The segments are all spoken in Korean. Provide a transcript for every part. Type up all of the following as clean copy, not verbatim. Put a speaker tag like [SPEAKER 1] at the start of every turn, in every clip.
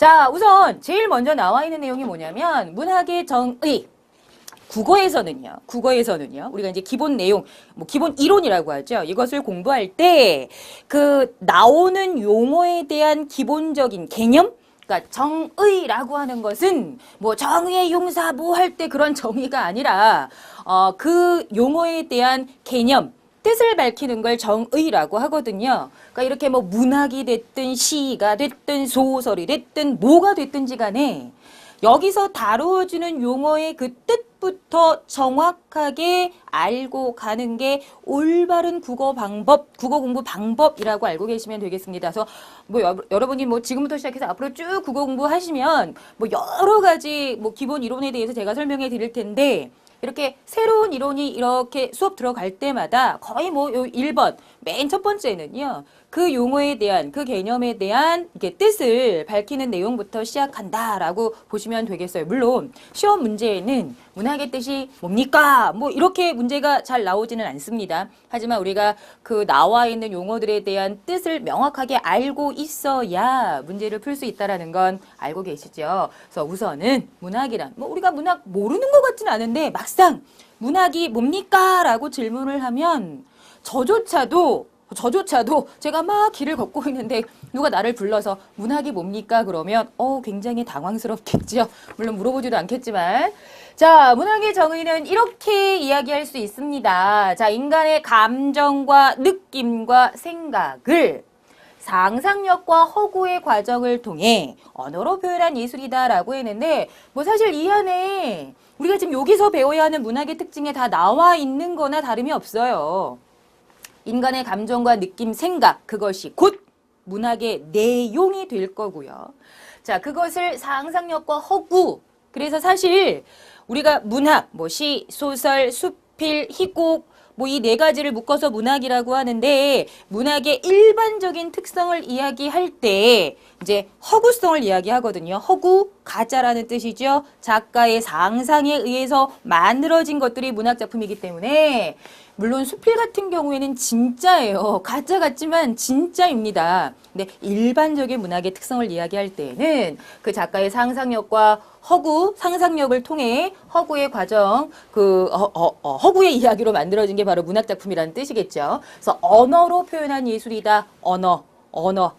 [SPEAKER 1] 자, 우선 제일 먼저 나와 있는 내용이 뭐냐면 문학의 정의. 국어에서는요, 우리가 이제 기본 내용, 뭐 기본 이론이라고 하죠. 이것을 공부할 때 그 나오는 용어에 대한 기본적인 개념, 그러니까 정의라고 하는 것은 뭐 정의의 용사 뭐 할 때 그런 정의가 아니라 그 용어에 대한 개념, 뜻을 밝히는 걸 정의라고 하거든요. 그러니까 이렇게 뭐 문학이 됐든 시가 됐든 소설이 됐든 뭐가 됐든지 간에 여기서 다루어지는 용어의 그 뜻부터 정확하게 알고 가는 게 올바른 국어 방법, 국어 공부 방법이라고 알고 계시면 되겠습니다. 그래서 뭐 여러분이 뭐 지금부터 시작해서 앞으로 쭉 국어 공부하시면 뭐 여러 가지 뭐 기본 이론에 대해서 제가 설명해 드릴 텐데 이렇게 새로운 이론이 이렇게 수업 들어갈 때마다 거의 뭐 요 1번 맨 첫 번째는요. 그 용어에 대한 그 개념에 대한 이렇게 뜻을 밝히는 내용부터 시작한다라고 보시면 되겠어요. 물론 시험 문제에는 문학의 뜻이 뭡니까? 뭐 이렇게 문제가 잘 나오지는 않습니다. 하지만 우리가 그 나와 있는 용어들에 대한 뜻을 명확하게 알고 있어야 문제를 풀 수 있다라는 건 알고 계시죠. 그래서 우선은 문학이란 뭐 우리가 문학 모르는 것 같지는 않은데 막상 문학이 뭡니까? 라고 질문을 하면 저조차도 제가 막 길을 걷고 있는데 누가 나를 불러서 문학이 뭡니까? 그러면 굉장히 당황스럽겠죠. 물론 물어보지도 않겠지만 자, 문학의 정의는 이렇게 이야기할 수 있습니다. 자, 인간의 감정과 느낌과 생각을 상상력과 허구의 과정을 통해 언어로 표현한 예술이다라고 했는데 뭐 사실 이 안에 우리가 지금 여기서 배워야 하는 문학의 특징에 다 나와 있는 거나 다름이 없어요. 인간의 감정과 느낌, 생각, 그것이 곧 문학의 내용이 될 거고요. 자, 그것을 상상력과 허구. 그래서 사실 우리가 문학, 뭐 시, 소설, 수필, 희곡, 뭐 이 네 가지를 묶어서 문학이라고 하는데 문학의 일반적인 특성을 이야기할 때 이제 허구성을 이야기하거든요. 허구, 가짜라는 뜻이죠. 작가의 상상에 의해서 만들어진 것들이 문학 작품이기 때문에 물론 수필 같은 경우에는 진짜예요. 가짜 같지만 진짜입니다. 근데 일반적인 문학의 특성을 이야기할 때에는 그 작가의 상상력과 허구, 상상력을 통해 허구의 과정, 허구의 이야기로 만들어진 게 바로 문학 작품이라는 뜻이겠죠. 그래서 언어로 표현한 예술이다. 언어.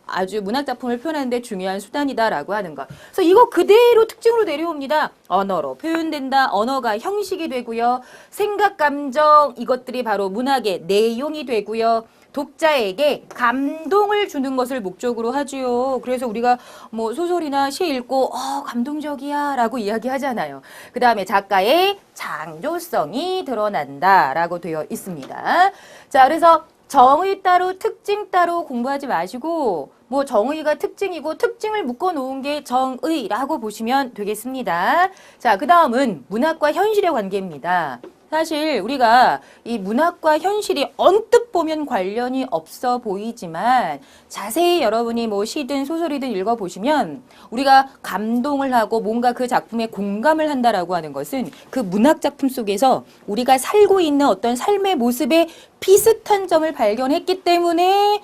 [SPEAKER 1] 아주 문학 작품을 표현하는데 중요한 수단이다라고 하는 것. 그래서 이거 그대로 특징으로 내려옵니다. 언어로 표현된다. 언어가 형식이 되고요. 생각, 감정 이것들이 바로 문학의 내용이 되고요. 독자에게 감동을 주는 것을 목적으로 하지요. 그래서 우리가 뭐 소설이나 시 읽고 감동적이야 라고 이야기하잖아요. 그 다음에 작가의 창조성이 드러난다 라고 되어 있습니다. 자, 그래서 정의 따로 특징 따로 공부하지 마시고 뭐 정의가 특징이고 특징을 묶어 놓은 게 정의라고 보시면 되겠습니다. 자, 그 다음은 문학과 현실의 관계입니다. 사실 우리가 이 문학과 현실이 언뜻 보면 관련이 없어 보이지만 자세히 여러분이 뭐 시든 소설이든 읽어보시면 우리가 감동을 하고 뭔가 그 작품에 공감을 한다라고 하는 것은 그 문학 작품 속에서 우리가 살고 있는 어떤 삶의 모습에 비슷한 점을 발견했기 때문에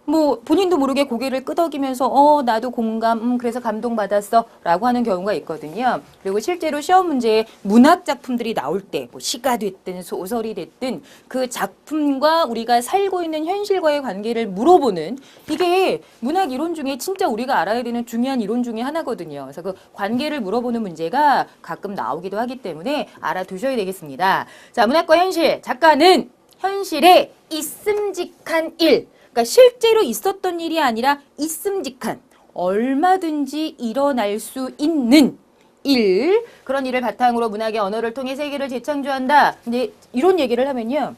[SPEAKER 1] 뭐 본인도 모르게 고개를 끄덕이면서 나도 공감 그래서 감동받았어 라고 하는 경우가 있거든요. 그리고 실제로 시험 문제에 문학 작품들이 나올 때 뭐 시가 됐든 소설이 됐든 그 작품과 우리가 살고 있는 현실과의 관계를 물어보는 이게 문학 이론 중에 진짜 우리가 알아야 되는 중요한 이론 중에 하나거든요. 그래서 그 관계를 물어보는 문제가 가끔 나오기도 하기 때문에 알아두셔야 되겠습니다. 자, 문학과 현실. 작가는 현실에 있음직한 일 그러니까 실제로 있었던 일이 아니라 있음직한 얼마든지 일어날 수 있는 일 그런 일을 바탕으로 문학의 언어를 통해 세계를 재창조한다. 근데 이런 얘기를 하면요.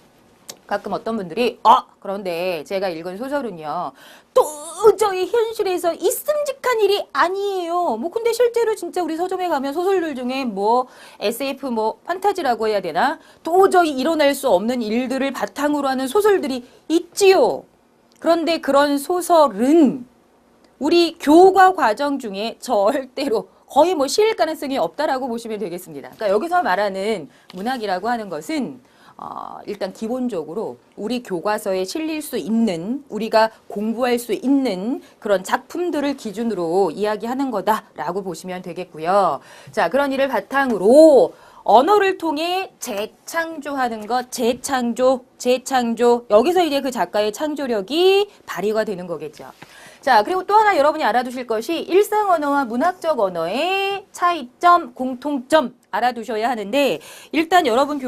[SPEAKER 1] 가끔 어떤 분들이 그런데 제가 읽은 소설은요. 도저히 현실에서 있음직한 일이 아니에요. 뭐 근데 실제로 진짜 우리 서점에 가면 소설들 중에 뭐 SF 뭐 판타지라고 해야 되나? 도저히 일어날 수 없는 일들을 바탕으로 하는 소설들이 있지요. 그런데 그런 소설은 우리 교과 과정 중에 절대로 거의 뭐 실릴 가능성이 없다라고 보시면 되겠습니다. 그러니까 여기서 말하는 문학이라고 하는 것은 일단 기본적으로 우리 교과서에 실릴 수 있는, 우리가 공부할 수 있는 그런 작품들을 기준으로 이야기하는 거다라고 보시면 되겠고요. 자, 그런 일을 바탕으로 언어를 통해 재창조하는 것, 재창조. 여기서 이제 그 작가의 창조력이 발휘가 되는 거겠죠. 자, 그리고 또 하나 여러분이 알아두실 것이 일상 언어와 문학적 언어의 차이점, 공통점 알아두셔야 하는데, 일단 여러분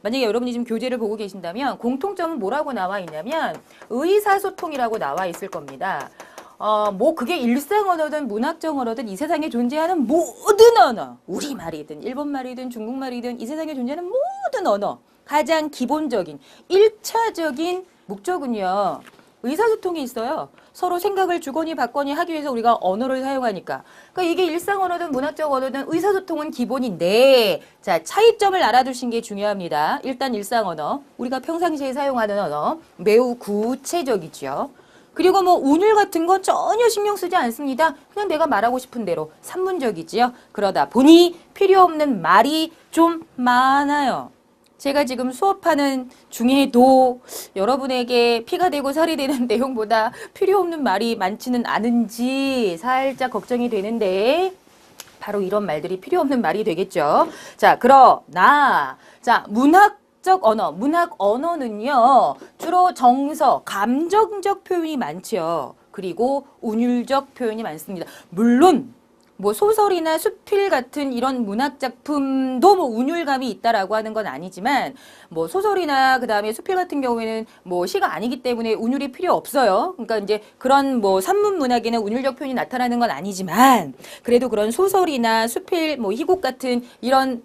[SPEAKER 1] 만약에 여러분이 지금 교재를 보고 계신다면 공통점은 뭐라고 나와 있냐면 의사소통이라고 나와 있을 겁니다. 뭐 그게 일상 언어든 문학적 언어든 이 세상에 존재하는 모든 언어, 우리말이든 일본말이든 중국말이든 이 세상에 존재하는 모든 언어, 가장 기본적인 1차적인 목적은요, 의사소통이 있어요. 서로 생각을 주거니 받거니 하기 위해서 우리가 언어를 사용하니까. 그러니까 이게 일상 언어든 문학적 언어든 의사소통은 기본인데, 자, 차이점을 알아두신 게 중요합니다. 일단 일상 언어, 우리가 평상시에 사용하는 언어, 매우 구체적이죠. 그리고 뭐 운율 같은 건 전혀 신경 쓰지 않습니다. 그냥 내가 말하고 싶은 대로 산문적이지요. 그러다 보니 필요 없는 말이 좀 많아요. 제가 지금 수업하는 중에도 여러분에게 피가 되고 살이 되는 내용보다 필요 없는 말이 많지는 않은지 살짝 걱정이 되는데, 바로 이런 말들이 필요 없는 말이 되겠죠. 자, 그러나 자, 문학 언어는요, 주로 정서, 감정적 표현이 많죠. 그리고 운율적 표현이 많습니다. 물론 뭐 소설이나 수필 같은 이런 문학 작품도 뭐 운율감이 있다라고 하는 건 아니지만, 뭐 소설이나 그다음에 수필 같은 경우에는 뭐 시가 아니기 때문에 운율이 필요 없어요. 그러니까 이제 그런 뭐 산문 문학에는 운율적 표현이 나타나는 건 아니지만, 그래도 그런 소설이나 수필, 뭐 희곡 같은 이런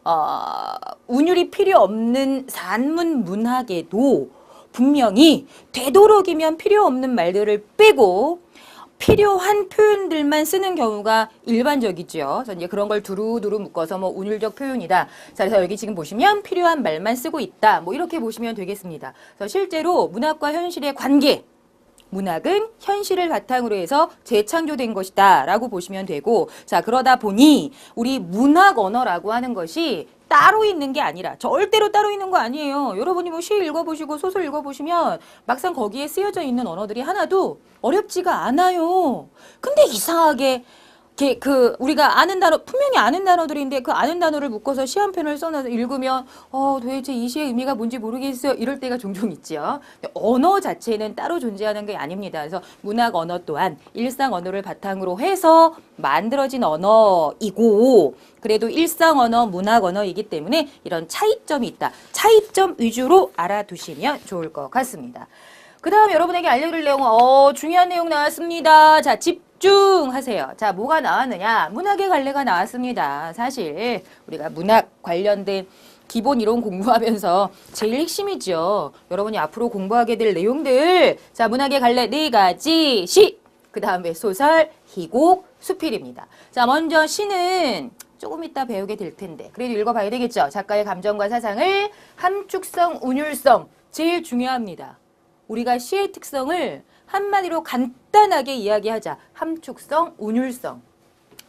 [SPEAKER 1] 운율이 필요 없는 산문 문학에도 분명히 되도록이면 필요 없는 말들을 빼고 필요한 표현들만 쓰는 경우가 일반적이죠. 그래서 이제 그런 걸 두루두루 묶어서 뭐 운율적 표현이다. 자, 그래서 여기 지금 보시면 필요한 말만 쓰고 있다. 뭐 이렇게 보시면 되겠습니다. 그래서 실제로 문학과 현실의 관계, 문학은 현실을 바탕으로 해서 재창조된 것이다 라고 보시면 되고, 자, 그러다 보니 우리 문학 언어라고 하는 것이 따로 있는 게 아니라, 절대로 따로 있는 거 아니에요. 여러분이 뭐 시 읽어보시고 소설 읽어보시면 막상 거기에 쓰여져 있는 언어들이 하나도 어렵지가 않아요. 근데 이상하게 우리가 아는 단어, 분명히 아는 단어들인데 그 아는 단어를 묶어서 시 한 편을 써놔서 읽으면 도대체 이 시의 의미가 뭔지 모르겠어요. 이럴 때가 종종 있지요. 언어 자체는 따로 존재하는 게 아닙니다. 그래서 문학 언어 또한 일상 언어를 바탕으로 해서 만들어진 언어이고, 그래도 일상 언어, 문학 언어이기 때문에 이런 차이점이 있다. 차이점 위주로 알아두시면 좋을 것 같습니다. 그 다음 여러분에게 알려드릴 내용은 중요한 내용 나왔습니다. 자, 집중하세요. 자, 뭐가 나왔느냐? 문학의 갈래가 나왔습니다. 사실 우리가 문학 관련된 기본 이론 공부하면서 제일 핵심이죠. 여러분이 앞으로 공부하게 될 내용들. 자, 문학의 갈래 4가지. 시, 그 다음에 소설, 희곡, 수필입니다. 자, 먼저 시는 조금 이따 배우게 될 텐데 그래도 읽어봐야 되겠죠. 작가의 감정과 사상을 함축성, 운율성 제일 중요합니다. 우리가 시의 특성을 한마디로 간단하게 이야기하자. 함축성, 운율성.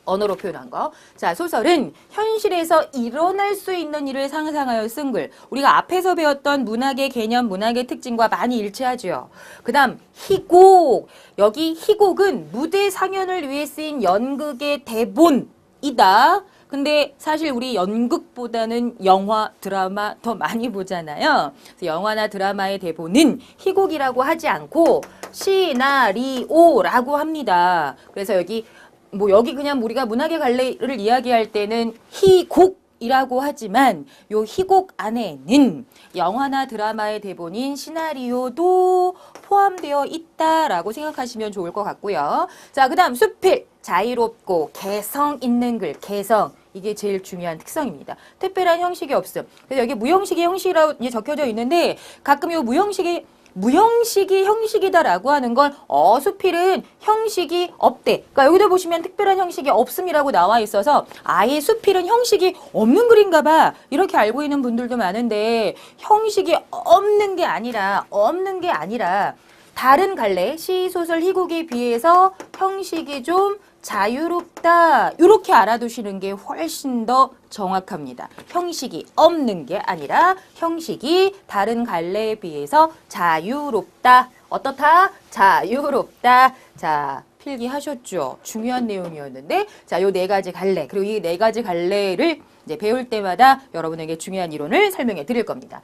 [SPEAKER 1] 언어로 표현한 거. 자, 소설은 현실에서 일어날 수 있는 일을 상상하여 쓴 글. 우리가 앞에서 배웠던 문학의 개념, 문학의 특징과 많이 일치하죠. 그 다음 희곡. 여기 희곡은 무대 상연을 위해 쓰인 연극의 대본이다. 근데 사실 우리 연극보다는 영화, 드라마 더 많이 보잖아요. 그래서 영화나 드라마의 대본은 희곡이라고 하지 않고 시나리오라고 합니다. 그래서 여기 그냥 우리가 문학의 갈래를 이야기할 때는 희곡이라고 하지만 요 희곡 안에는 영화나 드라마의 대본인 시나리오도 포함되어 있다라고 생각하시면 좋을 것 같고요. 자, 그 다음 수필. 자유롭고 개성 있는 글, 개성. 이게 제일 중요한 특성입니다. 특별한 형식이 없음. 그래서 여기 무형식의 형식이라고 이제 적혀져 있는데 가끔 이 무형식이 형식이다라고 하는 건 수필은 형식이 없대. 그러니까 여기도 보시면 특별한 형식이 없음이라고 나와 있어서 아예 수필은 형식이 없는 글인가 봐. 이렇게 알고 있는 분들도 많은데 형식이 없는 게 아니라 다른 갈래, 시, 소설, 희곡에 비해서 형식이 좀 자유롭다 이렇게 알아두시는 게 훨씬 더 정확합니다. 형식이 없는 게 아니라 형식이 다른 갈래에 비해서 자유롭다. 어떻다? 자유롭다. 자, 필기하셨죠? 중요한 내용이었는데 자, 요 네 가지 갈래 그리고 이 네 가지 갈래를 이제 배울 때마다 여러분에게 중요한 이론을 설명해 드릴 겁니다.